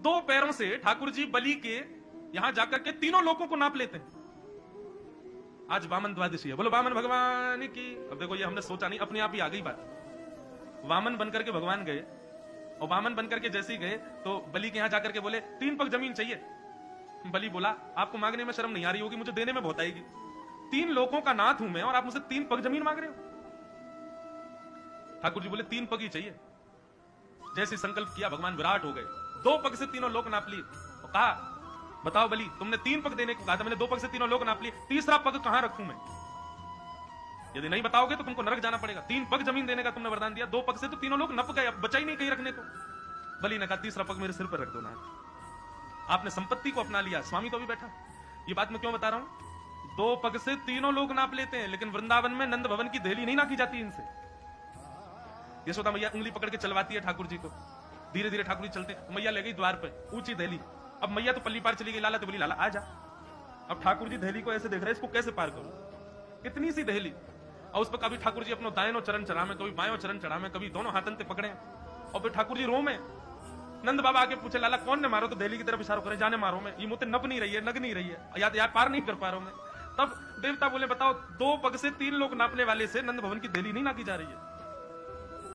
दो पैरों से ठाकुर जी बलि के यहां जाकर के तीनों लोगों को नाप लेते हैं। आज वामन द्वादशी है, बोलो वामन भगवान की। अब देखो ये हमने सोचा नहीं, अपने आप ही आ गई बात। वामन बनकर के भगवान गए, और वामन बनकर के जैसे ही गए तो बलि के यहां जाकर के बोले 3 पग जमीन चाहिए। बलि बोला आपको मांगने में शर्म नहीं आ रही होगी, मुझे देने में बहुत आएगी। 3 लोगों का नाथ हूं मैं और आप मुझसे 3 पग जमीन मांग रहे हो। ठाकुर जी बोले 3 पग ही चाहिए। जैसे संकल्प किया भगवान विराट हो गए, 2 पग से तीनों लोग नाप लिए और कहा बताओ बलि तुमने 3 पग देने को कहा था, मैंने 2 पग से तीनों लोग नाप लिए, तीसरा पग कहां रखूं मैं? यदि नहीं बताओगे तो तुमको नरक जाना पड़ेगा। 3 पग जमीन देने का तुमने वरदान दिया, 2 पग से तो तीनों लोग नप गए, अब बचा ही नहीं कहीं रखने को। बलि ने कहा तीसरा पग मेरे सिर पर रख दो ना। आपने संपत्ति को अपना लिया, स्वामी तो अभी बैठा। ये बात मैं क्यों बता रहा हूं? 2 पग से तीनों लोग नाप लेते हैं, लेकिन वृंदावन में नंद भवन की देहली नहीं नापी जाती इनसे। यशोदा मैया उंगली पकड़ के चलवाती है ठाकुर जी को, धीरे धीरे ठाकुर जी चलते, मैया ले गई द्वार पे, ऊंची देहली। अब मैया तो पल्ली पार चली गई, लाला तो बोली लाला आ जा। अब ठाकुर जी देहली को ऐसे देख रहे हैं, इसको कैसे पार करूं? इतनी सी देहली, और उस पर कभी ठाकुर जी अपनो दाएं चरण चढ़ा में, कभी बायों चरण चढ़ा में, कभी दोनों हाथन से पकड़े, और फिर ठाकुर जी रो में। नंद बाबा आके पूछे लाला कौन ने मारो? तो देहली की तरफ इशारा करे जाने मारो में, ये मुझे नप नहीं रही है, नग नहीं रही है, याद पार नहीं कर पा रहा हूं मैं। तब देवता बोले बताओ 2 पग से 3 लोग नापने वाले से नंद भवन की देहली नहीं नापी जा रही है।